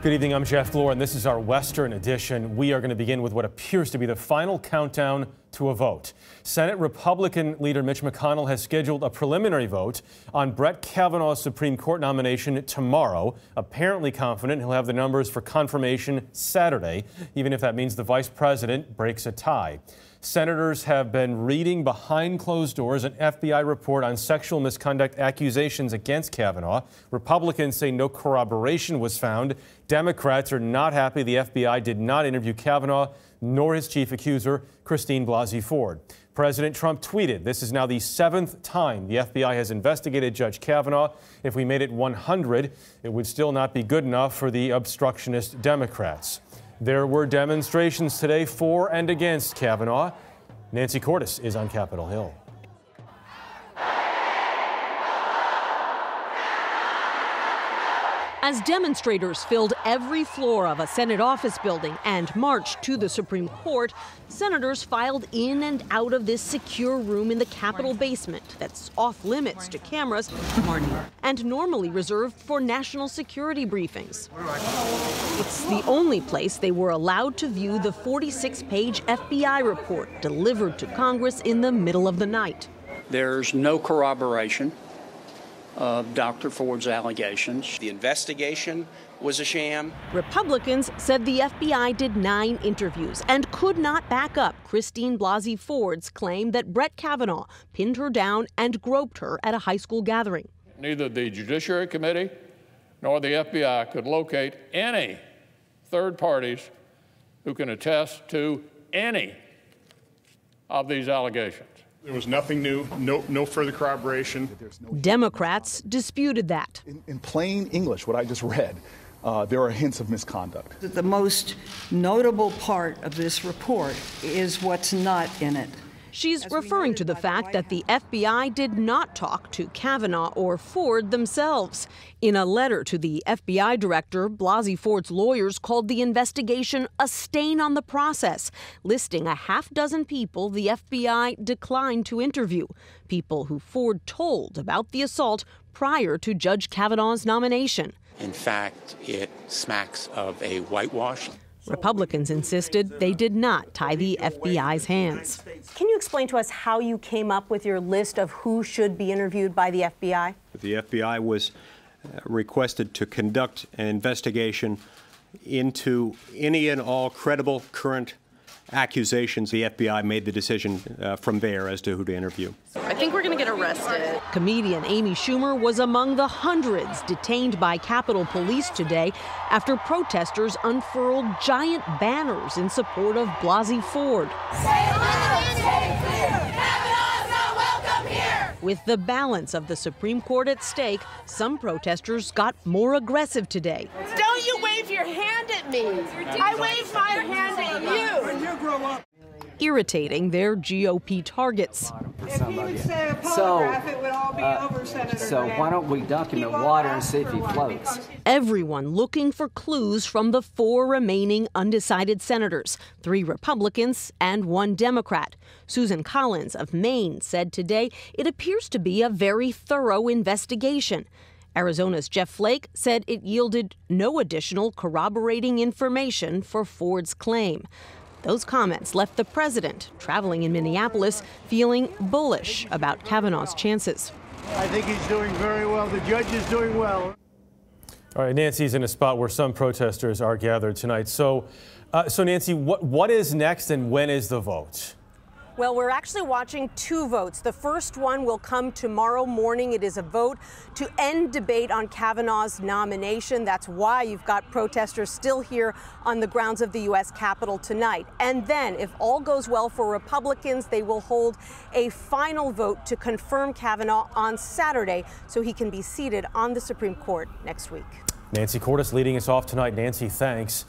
Good evening, I'm Jeff Glore, and this is our Western edition. We are going to begin with what appears to be the final countdown to a vote. Senate Republican leader Mitch McConnell has scheduled a preliminary vote on Brett Kavanaugh's Supreme Court nomination tomorrow, apparently confident he'll have the numbers for confirmation Saturday, even if that means the vice president breaks a tie. Senators have been reading behind closed doors an FBI report on sexual misconduct accusations against Kavanaugh. Republicans say no corroboration was found. Democrats are not happy the FBI did not interview Kavanaugh nor his chief accuser, Christine Blasey Ford. President Trump tweeted, "This is now the 7th time the FBI has investigated Judge Kavanaugh. If we made it 100, it would still not be good enough for the obstructionist Democrats." There were demonstrations today for and against Kavanaugh. Nancy Cordes is on Capitol Hill. As demonstrators filled every floor of a Senate office building and marched to the Supreme Court, senators filed in and out of this secure room in the Capitol basement that's off limits to cameras and normally reserved for national security briefings. It's the only place they were allowed to view the 46-page FBI report delivered to Congress in the middle of the night. There's no corroboration of Dr. Ford's allegations. The investigation was a sham. Republicans said the FBI did 9 interviews and could not back up Christine Blasey Ford's claim that Brett Kavanaugh pinned her down and groped her at a high school gathering. Neither the Judiciary Committee nor the FBI could locate any third parties who can attest to any of these allegations. There was nothing new, no further corroboration. Democrats disputed that. In plain English, what I just read, there are hints of misconduct. The most notable part of this report is what's not in it. She's referring to the fact that the FBI did not talk to Kavanaugh or Ford themselves. In a letter to the FBI director, Blasey Ford's lawyers called the investigation a stain on the process, listing a half-dozen people the FBI declined to interview, people who Ford told about the assault prior to Judge Kavanaugh's nomination. In fact, it smacks of a whitewash. Republicans insisted they did not tie the FBI's hands. Can you explain to us how you came up with your list of who should be interviewed by the FBI? The FBI was requested to conduct an investigation into any and all credible current accusations. The FBI made the decision from there as to who to interview. I think we're going to get arrested. Comedian Amy Schumer was among the hundreds detained by Capitol Police today after protesters unfurled giant banners in support of Blasey Ford. With the balance of the Supreme Court at stake, some protesters got more aggressive today. Don't you wave your hand at me. I wave my hand at you. Irritating their GOP targets. If he would say a polygraph, it would all be over, Senator. So why don't we dunk him in water and see if he floats? Everyone looking for clues from the 4 remaining undecided senators, 3 Republicans and 1 Democrat. Susan Collins of Maine said today it appears to be a very thorough investigation. Arizona's Jeff Flake said it yielded no additional corroborating information for Ford's claim. Those comments left the president, traveling in Minneapolis, feeling bullish about Kavanaugh's chances. I think he's doing very well. The judge is doing well. All right, Nancy's in a spot where some protesters are gathered tonight. So Nancy, what is next and when is the vote? Well, we're actually watching 2 votes. The first one will come tomorrow morning. It is a vote to end debate on Kavanaugh's nomination. That's why you've got protesters still here on the grounds of the U.S. Capitol tonight. And then, if all goes well for Republicans, they will hold a final vote to confirm Kavanaugh on Saturday so he can be seated on the Supreme Court next week. Nancy Cordes leading us off tonight. Nancy, thanks.